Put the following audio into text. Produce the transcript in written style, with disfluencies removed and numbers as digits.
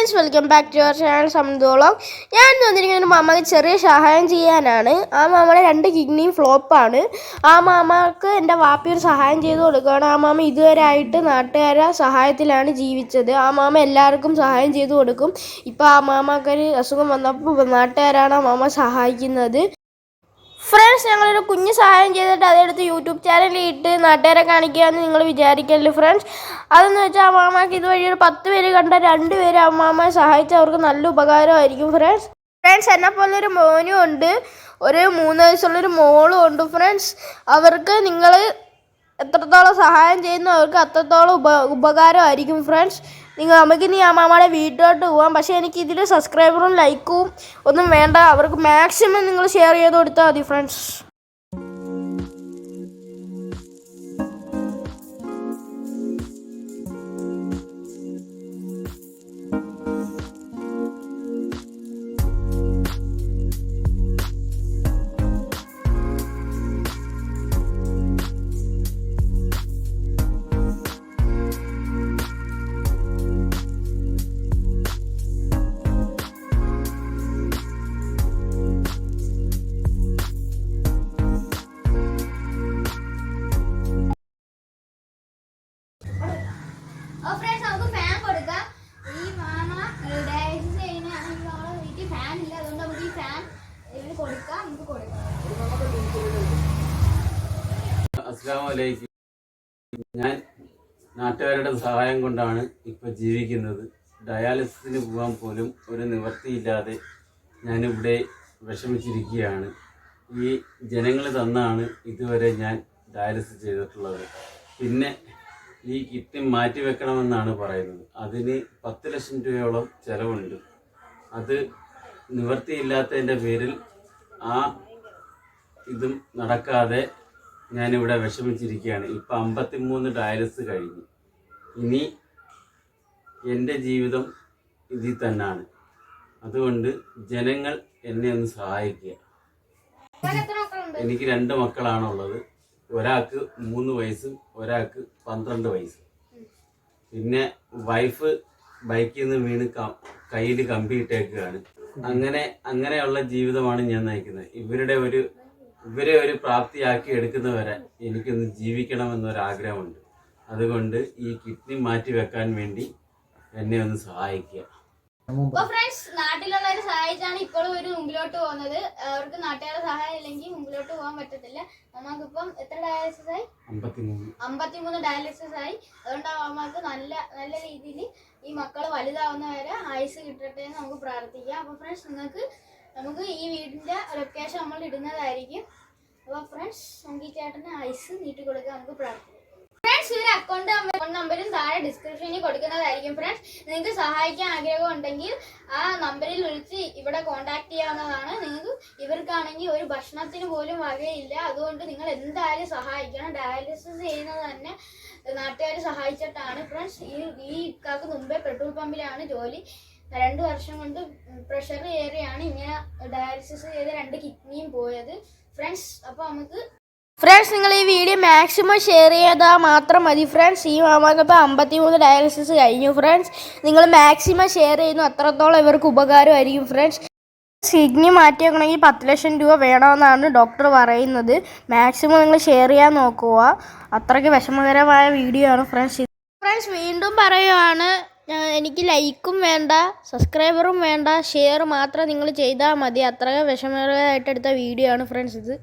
Friends, welcome back to your channel സംതോളം. ഞാൻ വന്നിരിക്കുന്ന ഒരു മാമയ്ക്ക് ചെറിയ സഹായം ചെയ്യാനാണ്. ആ മാമയുടെ 2 കിഡ്നിയും ഫ്ലോപ്പാണ്. ആ മാമക്ക് എൻ്റെ വാപ്പി ഒരു സഹായം ചെയ്ത് കൊടുക്കുകയാണ്. ആ മാമ ഇതുവരെ ആയിട്ട് നാട്ടുകാരെ സഹായത്തിലാണ് ജീവിച്ചത്. ആ മാമ എല്ലാവർക്കും സഹായം ചെയ്ത് കൊടുക്കും. ഇപ്പോൾ ആ മാമക്കൊരു അസുഖം വന്നപ്പോൾ നാട്ടുകാരാണ് ആ മാമ സഹായിക്കുന്നത്. ഫ്രണ്ട്സ്, ഞങ്ങളൊരു കുഞ്ഞ് സഹായം ചെയ്തിട്ട് അതെടുത്ത് യൂട്യൂബ് ചാനലിൽ ഇട്ട് നാട്ടുകാരെ കാണിക്കുകയെന്ന് നിങ്ങൾ വിചാരിക്കല്ലോ ഫ്രണ്ട്സ്. അതെന്ന് വെച്ചാൽ ആ മാമയ്ക്ക് ഇതുവഴി ഒരു 10 പേര് കണ്ട 2 പേര് ആ മാമയെ സഹായിച്ചാൽ അവർക്ക് നല്ല ഉപകാരമായിരിക്കും ഫ്രണ്ട്സ്. എന്നെപ്പോലെ ഒരു മോനും ഉണ്ട്, ഒരു 3 വയസ്സുള്ളൊരു മോളും ഉണ്ട് ഫ്രണ്ട്സ്. അവർക്ക് നിങ്ങൾ എത്രത്തോളം സഹായം ചെയ്യുന്നു അവർക്ക് അത്രത്തോളം ഉപകാരമായിരിക്കും ഫ്രണ്ട്സ്. നമുക്കിനി ആ മാമയുടെ വീട്ടിലോട്ട് പോകാം. പക്ഷേ എനിക്ക് ഇതിൽ സബ്സ്ക്രൈബറും ലൈക്കും ഒന്നും വേണ്ട. അവർക്ക് മാക്സിമം നിങ്ങൾ ഷെയർ ചെയ്ത് കൊടുത്താൽ മതി ഫ്രണ്ട്സ്. അസ്സലാമലൈക്കും. ഞാൻ നാട്ടുകാരുടെ സഹായം കൊണ്ടാണ് ഇപ്പോൾ ജീവിക്കുന്നത്. ഡയാലിസിസിന് പോകാൻ പോലും ഒരു നിവൃത്തിയില്ലാതെ ഞാനിവിടെ വിഷമിച്ചിരിക്കുകയാണ്. ഈ ജനങ്ങൾ തന്നാണ് ഇതുവരെ ഞാൻ ഡയാലിസിസ് ചെയ്തിട്ടുള്ളത്. പിന്നെ ഈ കിഡ്നി മാറ്റി വെക്കണമെന്നാണ് പറയുന്നത്. അതിന് 10 ലക്ഷം രൂപയോളം ചിലവുണ്ട്. അത് നിവൃത്തിയില്ലാത്തതിൻ്റെ പേരിൽ ആ ഇതും നടക്കാതെ ഞാനിവിടെ വിഷമിച്ചിരിക്കുകയാണ്. ഇപ്പം 53 ഡയാലിസിസ് കഴിഞ്ഞു. ഇനി എൻ്റെ ജീവിതം ഇതിൽ തന്നെയാണ്. അതുകൊണ്ട് ജനങ്ങൾ എന്നെ ഒന്ന് സഹായിക്കുക. എനിക്ക് 2 മക്കളാണുള്ളത്. ഒരാൾക്ക് 3 വയസ്സും ഒരാൾക്ക് 12 വയസ്സും. പിന്നെ വൈഫ് ബൈക്കിൽ നിന്ന് വീണ് കയ്യിൽ കമ്പിയിട്ടേക്കുകയാണ്. അങ്ങനെയുള്ള ജീവിതമാണ് ഞാൻ നയിക്കുന്നത്. ഇവരെ ഒരു പ്രാപ്തിയാക്കി എടുക്കുന്നവരെ എനിക്കൊന്ന് ജീവിക്കണമെന്നൊരാഗ്രഹമുണ്ട്. അതുകൊണ്ട് ഈ കിഡ്നി മാറ്റി വെക്കാൻ വേണ്ടി എന്നെ ഒന്ന് സഹായിക്കുക. ഫ്രണ്ട്സ്, നാട്ടിലുള്ളവരെ സഹായിച്ചാണ് ഇപ്പോഴും ഒരു മുമ്പിലോട്ട് പോകുന്നത്. അവർക്ക് നാട്ടുകാരുടെ സഹായം ഇല്ലെങ്കിൽ മുമ്പിലോട്ട് പോകാൻ പറ്റത്തില്ല. നമുക്കിപ്പം എത്ര ഡയാലിസിസ് ആയി? 53 ഡയാലിസിസ് ആയി. അതുകൊണ്ട് ആ അമ്മക്ക് നല്ല നല്ല രീതിയിൽ ഈ മക്കൾ വലുതാവുന്നവരെ ആയുസ് കിട്ടട്ടെ എന്ന് നമുക്ക് പ്രാർത്ഥിക്കാം. അപ്പോൾ ഫ്രണ്ട്സ്, നമുക്ക് ഈ വീടിന്റെ ലൊക്കേഷൻ നമ്മൾ ഇടുന്നതായിരിക്കും. അപ്പോൾ ഫ്രണ്ട്സ്, നമുക്ക് ഈ ചേട്ടന് ആയുസ് നീട്ടി കൊടുക്കാൻ നമുക്ക് പ്രാർത്ഥിക്കാം. ഫ്രണ്ട്സ്, ഒരു അക്കൗണ്ട് നമ്പറും താഴെ ഡിസ്ക്രിപ്ഷനിൽ കൊടുക്കുന്നതായിരിക്കും. ഫ്രണ്ട്സ്, നിങ്ങൾക്ക് സഹായിക്കാൻ ആഗ്രഹം ഉണ്ടെങ്കിൽ ആ നമ്പറിൽ വിളിച്ച് ഇവിടെ കോൺടാക്ട് ചെയ്യാവുന്നതാണ്. ഇവർക്കാണെങ്കിൽ ഒരു ഭക്ഷണത്തിന് പോലും വകയില്ല. അതുകൊണ്ട് നിങ്ങൾ എന്തായാലും സഹായിക്കണം. ഡയാലിസിസ് ചെയ്യുന്നത് തന്നെ നാട്ടുകാർ സഹായിച്ചിട്ടാണ്. ഫ്രണ്ട്സ്, ഈ ഇക്കാക്ക് മുമ്പേ പെട്രോൾ പമ്പിലാണ് ജോലി. 2 വർഷം കൊണ്ട് പ്രഷർ ഏറിയാണ് ഇങ്ങനെ ഡയാലിസിസ് ചെയ്ത് 2 കിഡ്നിയും പോയത്. ഫ്രണ്ട്സ്, അപ്പോൾ നിങ്ങൾ ഈ വീഡിയോ മാക്സിമം ഷെയർ ചെയ്താൽ മാത്രം മതി ഫ്രണ്ട്സ്. ഈ മാമക്ക് ഇപ്പോൾ 53 ഡയാലിസിസ് കഴിഞ്ഞു ഫ്രണ്ട്സ്. നിങ്ങൾ മാക്സിമം ഷെയർ ചെയ്യുന്നു അത്രത്തോളം ഇവർക്ക് ഉപകാരമായിരിക്കും ഫ്രണ്ട്സ്. കിഡ്നി മാറ്റി വെക്കണമെങ്കിൽ 10 ലക്ഷം രൂപ വേണമെന്നാണ് ഡോക്ടർ പറയുന്നത്. മാക്സിമം നിങ്ങൾ ഷെയർ ചെയ്യാൻ നോക്കുക. അത്രയ്ക്ക് വിഷമകരമായ വീഡിയോ ആണ് ഫ്രണ്ട്സ്. വീണ്ടും പറയുവാണ്, എനിക്ക് ലൈക്കും വേണ്ട, സബ്സ്ക്രൈബറും വേണ്ട, ഷെയർ മാത്രം നിങ്ങൾ ചെയ്താൽ മതി. അത്ര വിഷമകരമായിട്ട് എടുത്ത വീഡിയോ ആണ് ഫ്രണ്ട്സ് ഇത്.